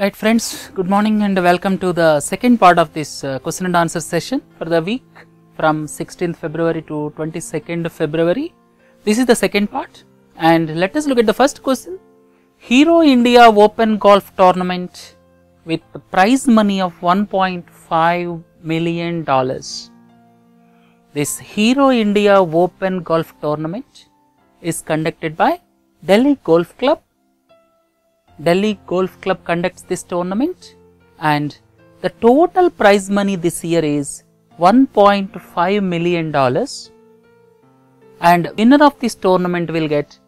Right friends, good morning and welcome to the second part of this question and answer session for the week from 16th February to 22nd February. This is the second part and let us look at the first question. Hero India Open Golf Tournament with the prize money of $1.5 million. This Hero India Open Golf Tournament is conducted by Delhi Golf Club. Delhi Golf Club conducts this tournament and the total prize money this year is $1.5 million and winner of this tournament will get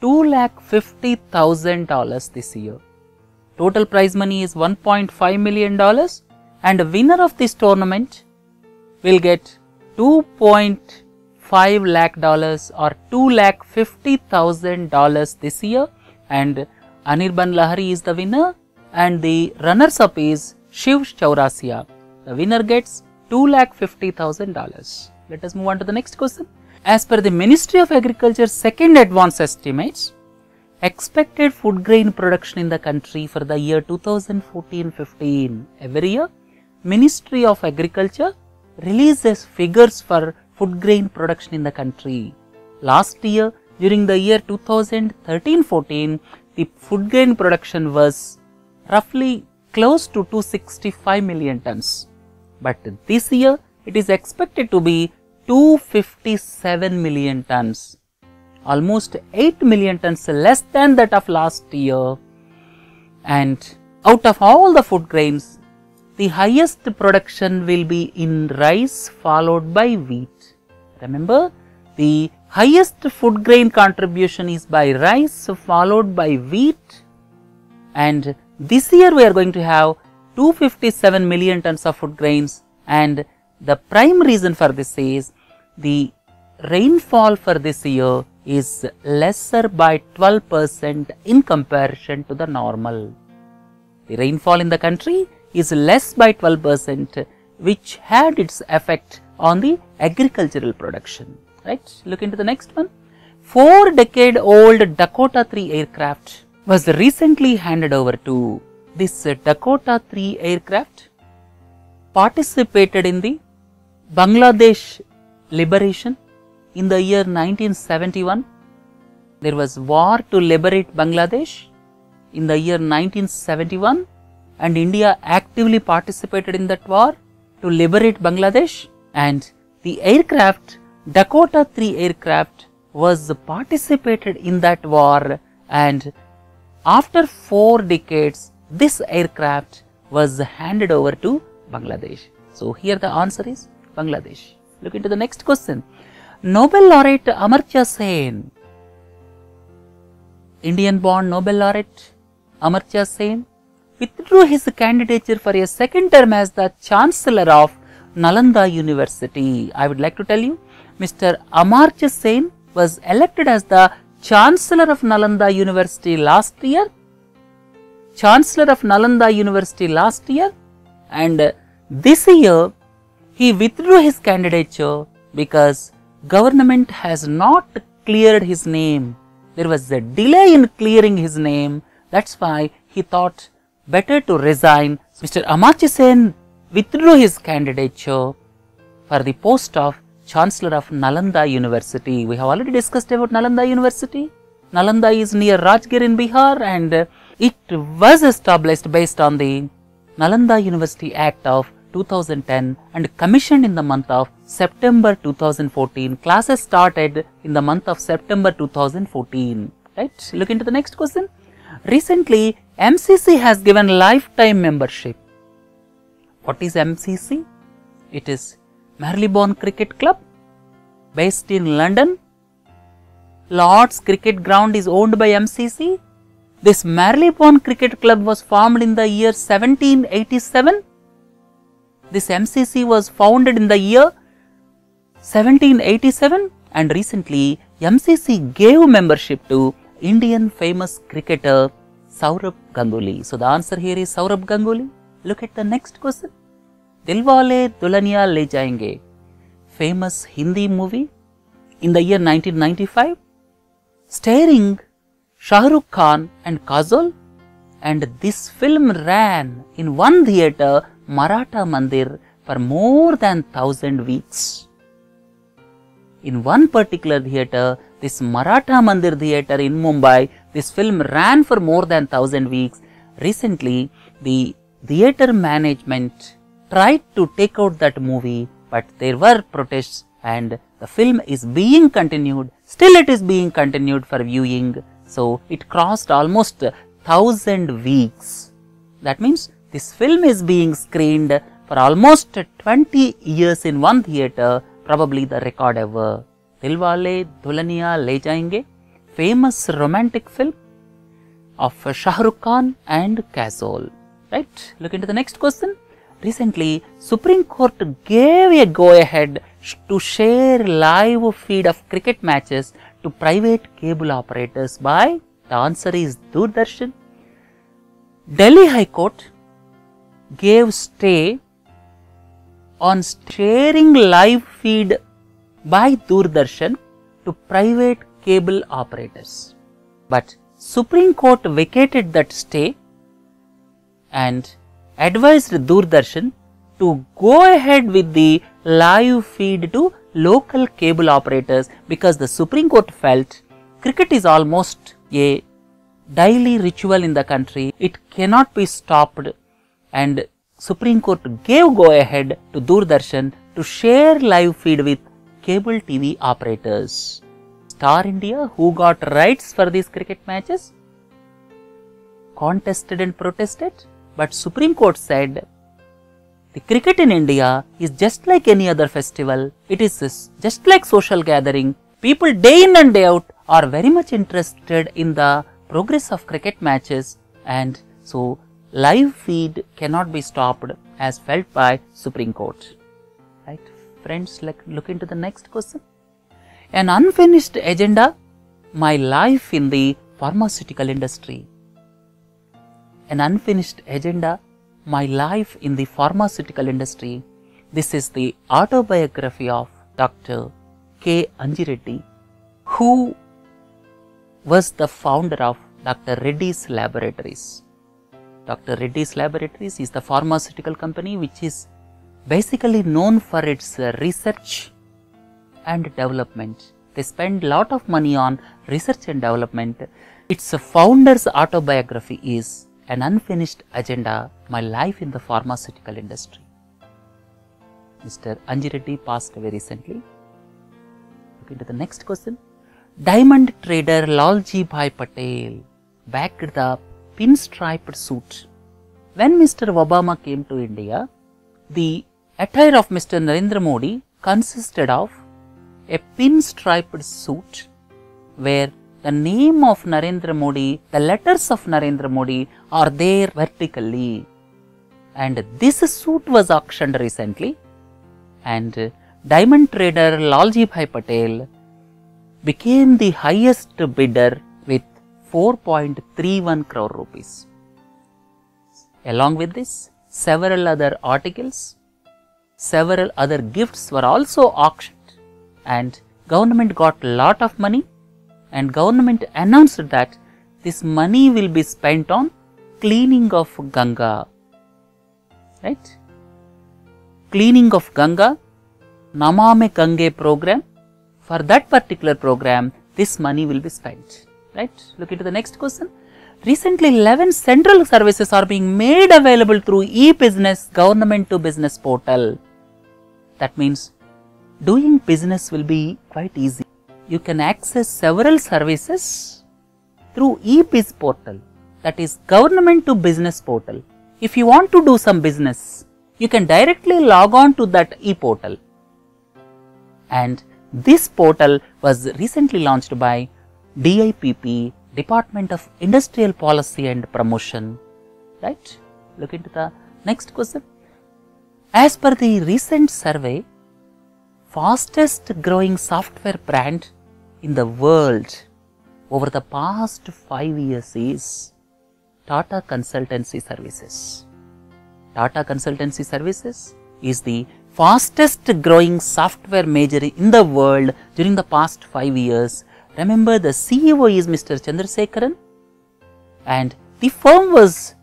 $250,000 this year. Total prize money is $1.5 million and the winner of this tournament will get $2.5 lakh or $250,000 this year, and Anirban Lahari is the winner and the runners up is Shiv Chaurasia. The winner gets $250,000. Let us move on to the next question. As per the Ministry of Agriculture's second advance estimates, expected food grain production in the country for the year 2014-15. Every year, Ministry of Agriculture releases figures for food grain production in the country. Last year, during the year 2013-14, the food grain production was roughly close to 265 million tons. But this year, it is expected to be 257 million tons. Almost 8 million tons less than that of last year. And out of all the food grains, the highest production will be in rice followed by wheat. Remember, the highest food grain contribution is by rice followed by wheat, and this year we are going to have 257 million tons of food grains, and the prime reason for this is the rainfall for this year is lesser by 12% in comparison to the normal. The rainfall in the country is less by 12%, which had its effect on the agricultural production. Right, look into the next one. 4-decade-old Dakota 3 aircraft was recently handed over to. This Dakota 3 aircraft participated in the Bangladesh liberation in the year 1971. There was war to liberate Bangladesh in the year 1971 and India actively participated in that war to liberate Bangladesh, and the aircraft Dakota 3 aircraft was participated in that war, and after 4 decades this aircraft was handed over to Bangladesh. So here the answer is Bangladesh. Look into the next question. Nobel laureate Amartya Sen, Indian born Nobel laureate Amartya Sen, withdrew his candidature for a second term as the Chancellor of Nalanda University. I would like to tell you, Mr. Amartya Sen was elected as the Chancellor of Nalanda University last year. And this year he withdrew his candidature because government has not cleared his name. There was a delay in clearing his name. That's why he thought better to resign. Mr. Amartya Sen withdrew his candidature for the post of Chancellor of Nalanda University. We have already discussed about Nalanda University. Nalanda is near Rajgir in Bihar, and it was established based on the Nalanda University Act of 2010 and commissioned in the month of September 2014. Classes started in the month of September 2014. Right? Look into the next question. Recently, MCC has given lifetime membership. What is MCC? It is Marylebone Cricket Club based in London. Lord's Cricket Ground is owned by MCC. This Marylebone Cricket Club was formed in the year 1787. This MCC was founded in the year 1787 and recently MCC gave membership to Indian famous cricketer Sourav Ganguly. So the answer here is Sourav Ganguly. Look at the next question. Dilwale Dulhaniya Le Jayange, famous Hindi movie in the year 1995, starring Shahrukh Khan and Kajol, and this film ran in one theatre, Maratha Mandir, for more than 1000 weeks. In one particular theatre, this Maratha Mandir theatre in Mumbai, this film ran for more than 1000 weeks. Recently, the theatre management tried to take out that movie, but there were protests and the film is being continued. Still it is being continued for viewing. So, it crossed almost 1000 weeks. That means this film is being screened for almost 20 years in one theatre, probably the record ever. Dilwale Dulhaniya Le Jayange, famous romantic film of Shahrukh Khan and Kajol. Right? Look into the next question. Recently, Supreme Court gave a go-ahead to share live feed of cricket matches to private cable operators by, the answer is Doordarshan. Delhi High Court gave stay on sharing live feed by Doordarshan to private cable operators. But Supreme Court vacated that stay and advised Doordarshan to go ahead with the live feed to local cable operators because the Supreme Court felt cricket is almost a daily ritual in the country. It cannot be stopped, and Supreme Court gave go ahead to Doordarshan to share live feed with cable TV operators. Star India, who got rights for these cricket matches, contested and protested, but Supreme Court said the cricket in India is just like any other festival. It is just like social gathering. People day in and day out are very much interested in the progress of cricket matches, and so live feed cannot be stopped as felt by Supreme Court. Right, friends, look into the next question. An unfinished agenda, my life in the pharmaceutical industry. An unfinished agenda, my life in the pharmaceutical industry. This is the autobiography of Dr. K. Anjireddy, who was the founder of Dr. Reddy's Laboratories. Dr. Reddy's Laboratories is the pharmaceutical company which is basically known for its research and development. They spend a lot of money on research and development. Its founder's autobiography is An Unfinished Agenda, My Life in the Pharmaceutical Industry. Mr. Anjireddy passed away recently. Look into the next question. Diamond trader Laljibhai Patel backed the Pinstriped Suite. When Mr. Obama came to India, the attire of Mr. Narendra Modi consisted of a pinstriped suit where the name of Narendra Modi, the letters of Narendra Modi are there vertically, and this suit was auctioned recently, and diamond trader Laljibhai Patel became the highest bidder with 4.31 crore rupees. Along with this, several other articles, several other gifts were also auctioned, and government got lot of money, and government announced that this money will be spent on cleaning of Ganga. Right? Cleaning of Ganga, Namame Gange program. For that particular program, this money will be spent. Right? Look into the next question. Recently, 11 central services are being made available through e-business government to business portal. That means doing business will be quite easy. You can access several services through e-biz portal, that is government to business portal. If you want to do some business, you can directly log on to that e-portal. And this portal was recently launched by DIPP, Department of Industrial Policy and Promotion. Right? Look into the next question. As per the recent survey, fastest growing software brand in the world over the past 5 years is Tata Consultancy Services. Tata Consultancy Services is the fastest growing software major in the world during the past 5 years. Remember, the CEO is Mr. Chandrasekaran, and The firm was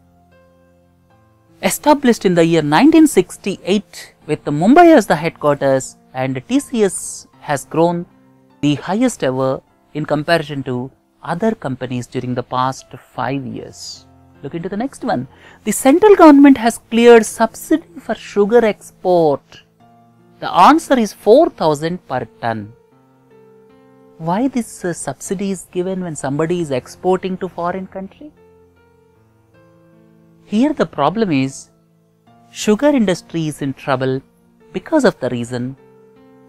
established in the year 1968 with Mumbai as the headquarters, and TCS has grown the highest ever in comparison to other companies during the past 5 years. Look into the next one. The central government has cleared subsidy for sugar export. The answer is 4,000 per ton. Why this subsidy is given when somebody is exporting to foreign country? Here the problem is sugar industry is in trouble because of the reason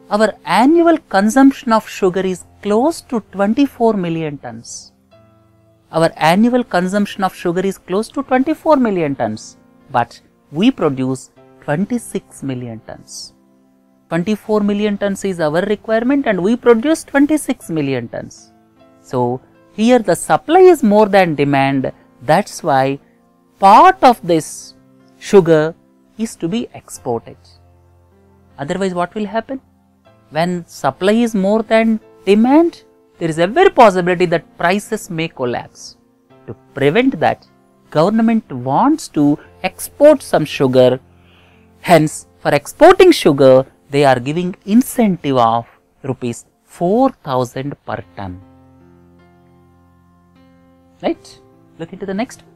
our annual consumption of sugar is close to 24 million tons. Our annual consumption of sugar is close to 24 million tons, but we produce 26 million tons. 24 million tons is our requirement and we produce 26 million tons. So, here the supply is more than demand, that's why part of this sugar is to be exported. Otherwise, what will happen? When supply is more than demand, there is every possibility that prices may collapse. To prevent that, government wants to export some sugar. Hence, for exporting sugar, they are giving incentive of rupees 4,000 per ton. Right? Look into the next one.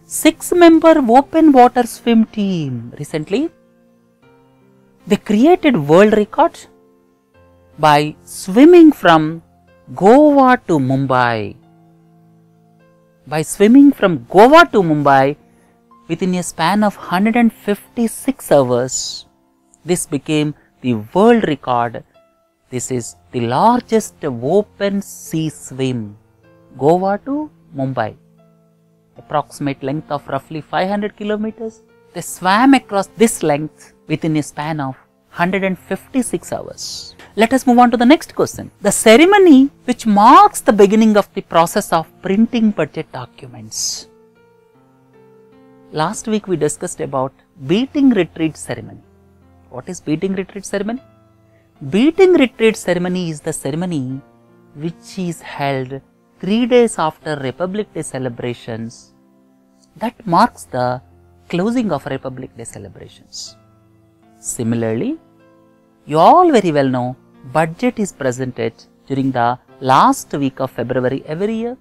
6-member open water swim team. Recently, they created world record by swimming from Goa to Mumbai. By swimming from Goa to Mumbai within a span of 156 hours, this became the world record. This is the largest open sea swim. Goa to Mumbai. Approximate length of roughly 500 kilometers. They swam across this length within a span of 156 hours. Let us move on to the next question. The ceremony which marks the beginning of the process of printing budget documents. Last week we discussed about beating retreat ceremony. What is beating retreat ceremony? Beating retreat ceremony is the ceremony which is held 3 days after Republic Day celebrations. That marks the closing of Republic Day celebrations. Similarly, you all very well know budget is presented during the last week of February every year,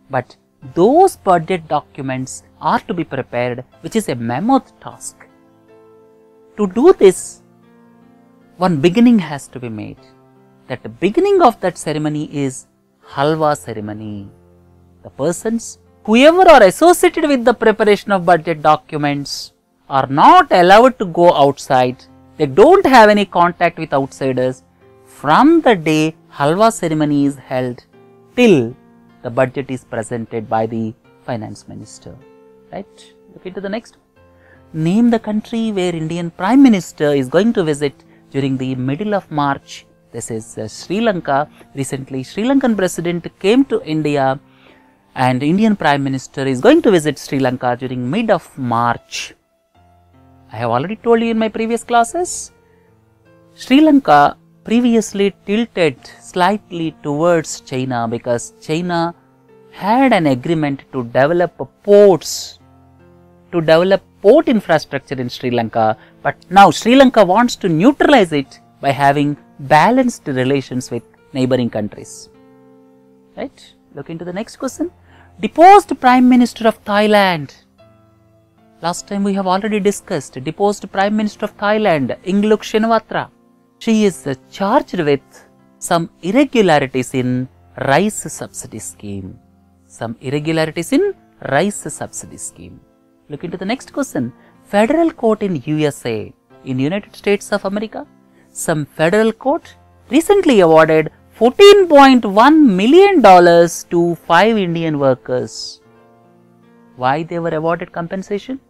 but those budget documents are to be prepared, which is a mammoth task. To do this, one beginning has to be made. That the beginning of that ceremony is halwa ceremony. The persons, whoever are associated with the preparation of budget documents, are not allowed to go outside. They don't have any contact with outsiders from the day halwa ceremony is held till the budget is presented by the finance minister. Right? Look into the next one. Name the country where Indian Prime Minister is going to visit during the middle of March. This is Sri Lanka. Recently, Sri Lankan President came to India and Indian Prime Minister is going to visit Sri Lanka during mid of March. I have already told you in my previous classes, Sri Lanka previously tilted slightly towards China because China had an agreement to develop ports, to develop port infrastructure in Sri Lanka, but now Sri Lanka wants to neutralize it by having balanced relations with neighboring countries. Right? Look into the next question. Deposed Prime Minister of Thailand. Last time we have already discussed deposed Prime Minister of Thailand, Yingluck Shinawatra. She is charged with some irregularities in rice subsidy scheme. Some irregularities in rice subsidy scheme. Look into the next question. Federal court in USA, in United States of America, some federal court recently awarded $14.1 million to 5 Indian workers. Why they were awarded compensation?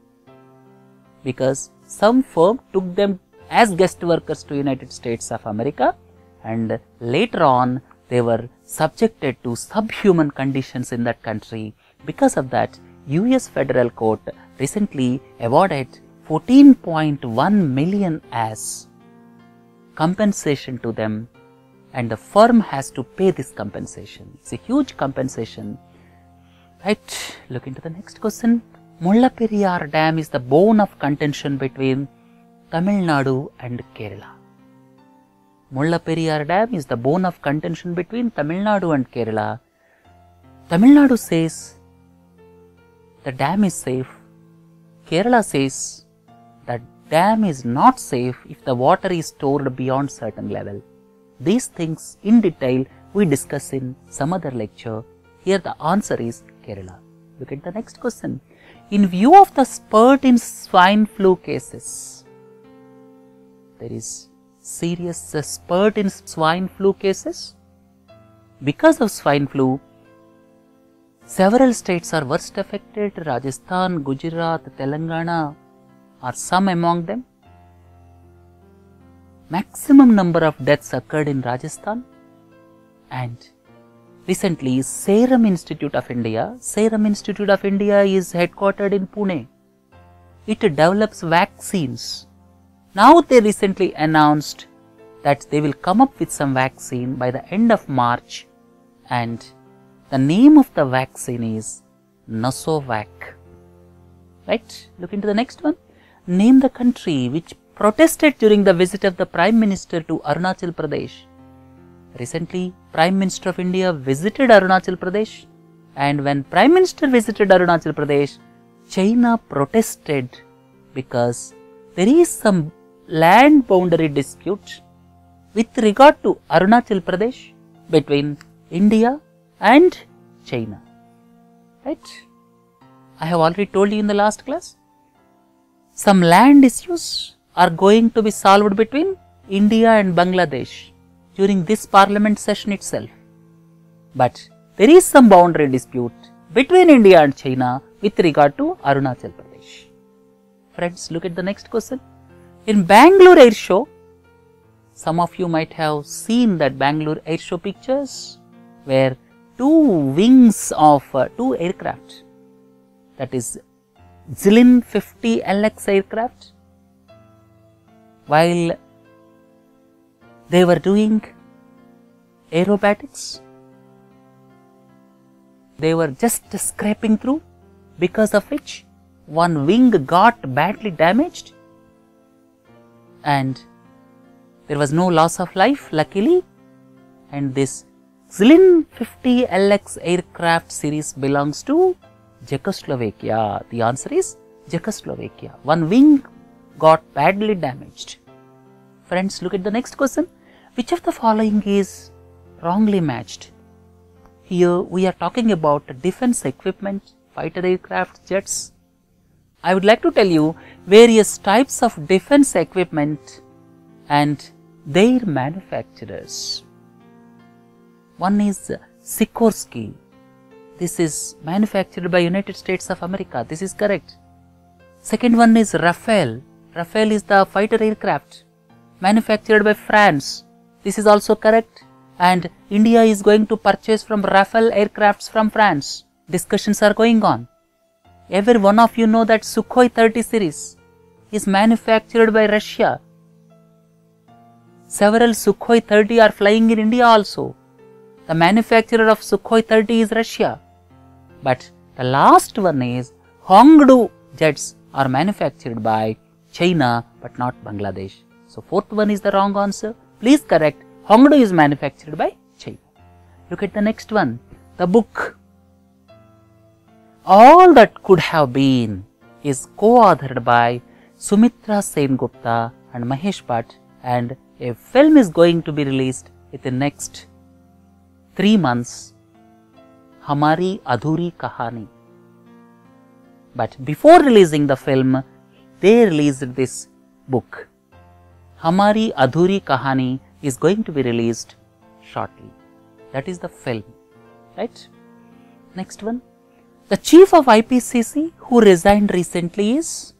Because some firm took them as guest workers to United States of America and later on they were subjected to subhuman conditions in that country. Because of that, US Federal Court recently awarded 14.1 million as compensation to them, and the firm has to pay this compensation. It's a huge compensation. Right, look into the next question. Mullaperiyar Dam is the bone of contention between Tamil Nadu and Kerala. Mullaperiyar Dam is the bone of contention between Tamil Nadu and Kerala. Tamil Nadu says the dam is safe. Kerala says the dam is not safe if the water is stored beyond certain level. These things in detail we discuss in some other lecture. Here the answer is Kerala. Look at the next question. In view of the spurt in swine flu cases, there is serious spurt in swine flu cases. Because of swine flu, several states are worst affected. Rajasthan, Gujarat, Telangana are some among them. Maximum number of deaths occurred in Rajasthan, and recently Serum Institute of India is headquartered in Pune. It develops vaccines. Now they recently announced that they will come up with some vaccine by the end of March, and the name of the vaccine is Nosovac. Right? Look into the next one. Name the country which protested during the visit of the Prime Minister to Arunachal Pradesh. Recently, Prime Minister of India visited Arunachal Pradesh, and when Prime Minister visited Arunachal Pradesh, China protested because there is some land boundary dispute with regard to Arunachal Pradesh between India and China. Right? I have already told you in the last class. Some land issues are going to be solved between India and Bangladesh during this parliament session itself. But there is some boundary dispute between India and China with regard to Arunachal Pradesh. Friends, look at the next question. In Bangalore Air Show, some of you might have seen that Bangalore Air Show pictures where two wings of two aircraft, that is Zilin 50 LX aircraft, while they were doing aerobatics, they were just scraping through, because of which one wing got badly damaged and there was no loss of life, luckily. And this Zilin 50 LX aircraft series belongs to Czechoslovakia. The answer is Czechoslovakia. One wing got badly damaged. Friends, look at the next question. Which of the following is wrongly matched? Here we are talking about defense equipment, fighter aircraft, jets. I would like to tell you various types of defense equipment and their manufacturers. One is Sikorsky. This is manufactured by United States of America. This is correct. Second one is Rafale. Rafale is the fighter aircraft manufactured by France. This is also correct. And India is going to purchase from Rafale aircrafts from France. Discussions are going on. Every one of you know that Sukhoi 30 series is manufactured by Russia. Several Sukhoi 30 are flying in India also. The manufacturer of Sukhoi 30 is Russia. But the last one is Hongdu jets are manufactured by China but not Bangladesh. So fourth one is the wrong answer. Please correct. Hongdu is manufactured by China. Look at the next one. The book All That Could Have Been is co-authored by Sumitra Sengupta and Mahesh Bhatt, and a film is going to be released within next 3 months, Hamari Adhuri Kahani. But before releasing the film, they released this book. Hamari Adhuri Kahani is going to be released shortly. That is the film, right? Next one. The chief of IPCC who resigned recently is?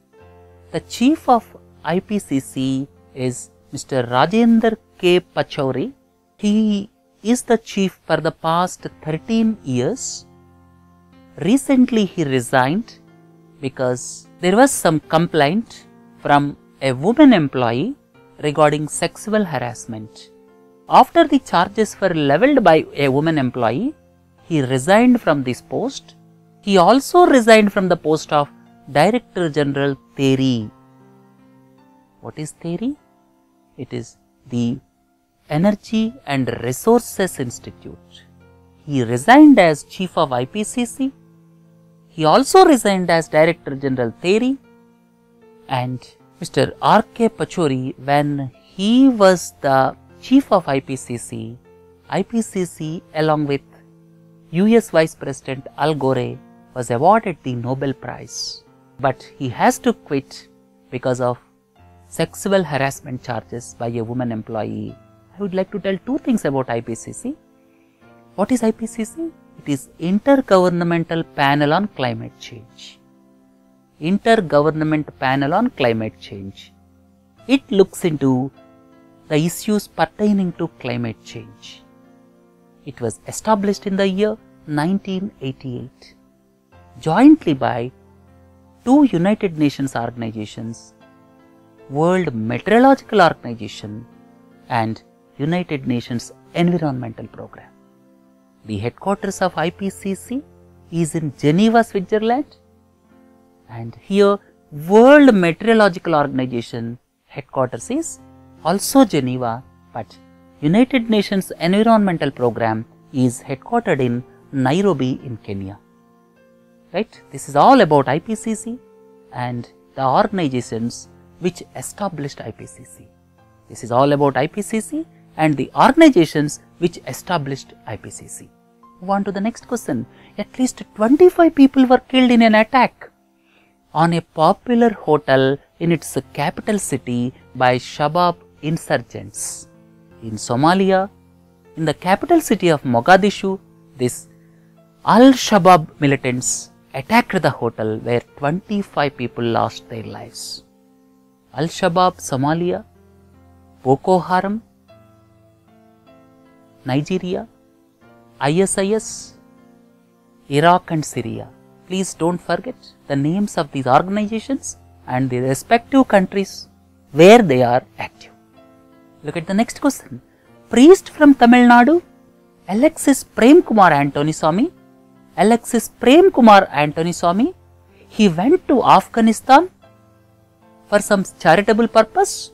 The chief of IPCC is Mr. Rajendra K. Pachauri. He is the chief for the past 13 years. Recently he resigned because there was some complaint from a woman employee regarding sexual harassment. After the charges were levelled by a woman employee, he resigned from this post. He also resigned from the post of Director General TERI. What is TERI? It is the Energy and Resources Institute. He resigned as Chief of IPCC. He also resigned as Director General TERI. And Mr. R.K. Pachori, when he was the Chief of IPCC along with US Vice President Al Gore was awarded the Nobel Prize. But he has to quit because of sexual harassment charges by a woman employee. I would like to tell two things about IPCC. What is IPCC? It is Intergovernmental Panel on Climate Change. Intergovernmental Panel on Climate Change. It looks into the issues pertaining to climate change. It was established in the year 1988, jointly by two United Nations organizations, World Meteorological Organization and United Nations Environmental Program. The headquarters of IPCC is in Geneva, Switzerland, and here World Meteorological Organization headquarters is also Geneva, but United Nations Environmental Program is headquartered in Nairobi in Kenya. Right? This is all about IPCC and the organizations which established IPCC. This is all about IPCC and the organizations which established IPCC. Move on to the next question. At least 25 people were killed in an attack on a popular hotel in its capital city by Shabab insurgents. In Somalia, in the capital city of Mogadishu, this Al-Shabaab militants attacked the hotel where 25 people lost their lives. Al-Shabaab, Somalia, Boko Haram, Nigeria, ISIS, Iraq and Syria. Please don't forget the names of these organizations and the respective countries where they are active. Look at the next question. Priest from Tamil Nadu, Alexis Premkumar Antonysamy. Alexis Premkumar Antonysamy, he went to Afghanistan for some charitable purpose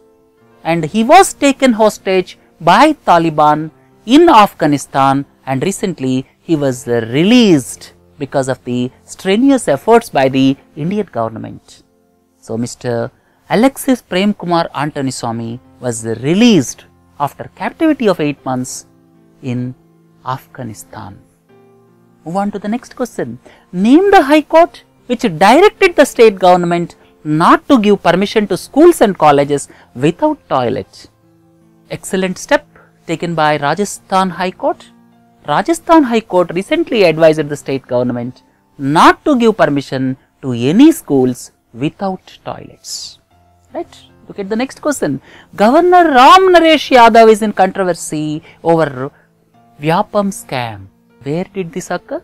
and he was taken hostage by Taliban in Afghanistan, and recently he was released because of the strenuous efforts by the Indian government. So Mr. Alexis Premkumar Antonysamy was released after captivity of 8 months in Afghanistan. Move on to the next question. Name the High Court which directed the state government not to give permission to schools and colleges without toilet. Excellent step taken by Rajasthan High Court. Rajasthan High Court recently advised the state government not to give permission to any schools without toilets. Right? Look at the next question. Governor Ram Naresh Yadav is in controversy over Vyapam scam. Where did this occur?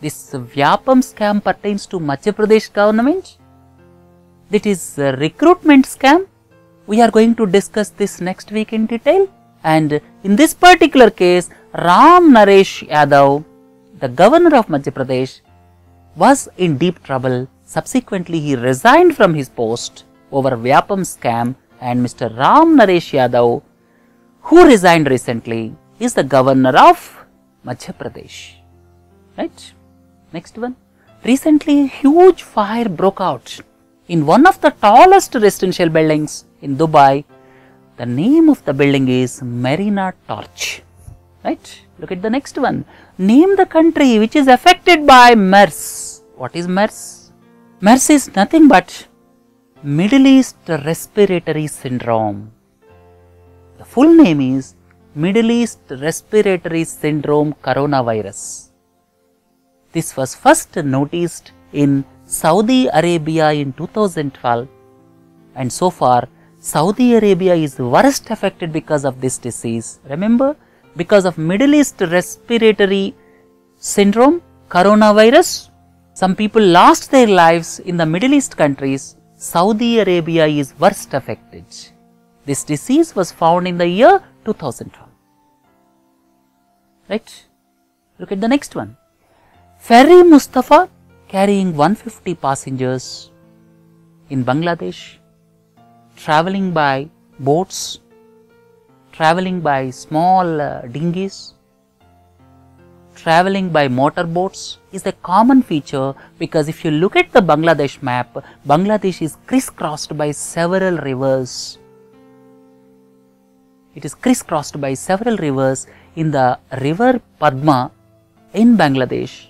This Vyapam scam pertains to Madhya Pradesh government. That is a recruitment scam. We are going to discuss this next week in detail. And in this particular case, Ram Naresh Yadav, the governor of Madhya Pradesh, was in deep trouble. Subsequently, he resigned from his post over Vyapam scam, and Mr. Ram Naresh Yadav, who resigned recently, is the governor of Madhya Pradesh. Right? Next one. Recently, huge fire broke out in one of the tallest residential buildings in Dubai. The name of the building is Marina Torch. Right? Look at the next one. Name the country which is affected by MERS. What is MERS? MERS is nothing but Middle East Respiratory Syndrome. The full name is Middle East Respiratory Syndrome Coronavirus. This was first noticed in Saudi Arabia in 2012, and so far Saudi Arabia is worst affected because of this disease. Remember, because of Middle East Respiratory Syndrome Coronavirus, some people lost their lives in the Middle East countries. Saudi Arabia is worst affected. This disease was found in the year 2012. Right? Look at the next one. Ferry Mustafa carrying 150 passengers in Bangladesh, travelling by boats, travelling by small dinghies, travelling by motorboats is a common feature, because if you look at the Bangladesh map, Bangladesh is crisscrossed by several rivers. It is crisscrossed by several rivers. In the river Padma in Bangladesh,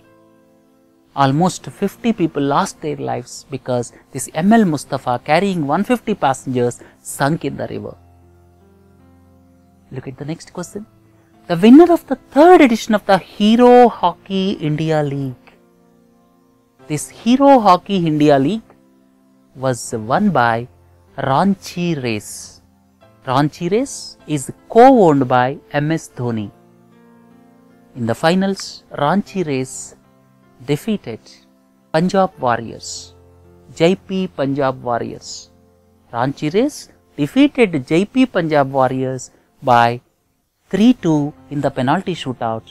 almost 50 people lost their lives because this ML Mustafa carrying 150 passengers sunk in the river. Look at the next question. The winner of the third edition of the Hero Hockey India League. This Hero Hockey India League was won by Ranchi Race. Ranchi Race is co-owned by MS Dhoni. In the finals, Ranchi Race defeated Punjab Warriors, JP Punjab Warriors. Ranchi Race defeated JP Punjab Warriors by 3-2 in the penalty shootout.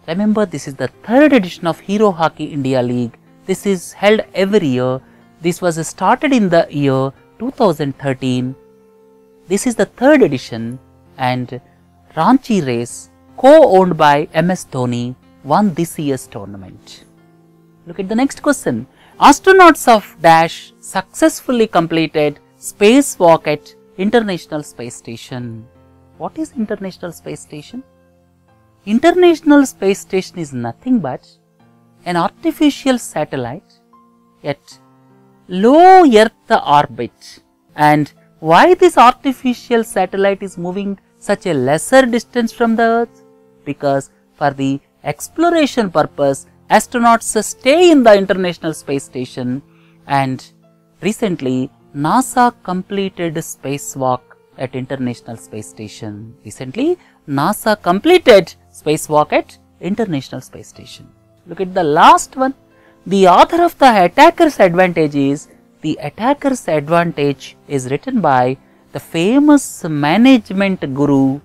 Remember, this is the third edition of Hero Hockey India League. This is held every year. This was started in the year 2013. This is the third edition, and Ranchi Race, co-owned by MS Dhoni, won this year's tournament. Look at the next question. Astronauts of Dash successfully completed spacewalk at International Space Station. What is International Space Station? International Space Station is nothing but an artificial satellite at low Earth orbit. And why this artificial satellite is moving such a lesser distance from the Earth? Because for the exploration purpose, astronauts stay in the International Space Station, and recently NASA completed spacewalk at International Space Station. Recently, NASA completed spacewalk at International Space Station. Look at the last one. The author of the Attacker's Advantage is, the Attacker's Advantage is written by the famous management guru,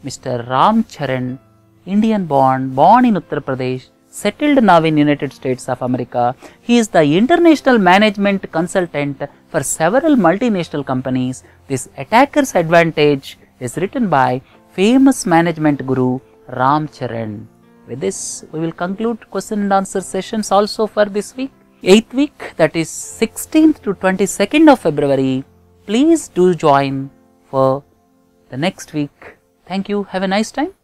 Mr. Ram Charan, Indian born in Uttar Pradesh, settled now in United States of America. He is the international management consultant for several multinational companies. This Attacker's Advantage is written by famous management guru Ram Charan. With this, we will conclude question and answer sessions also for this week. 8th week, that is 16th to 22nd of February. Please do join for the next week. Thank you. Have a nice time.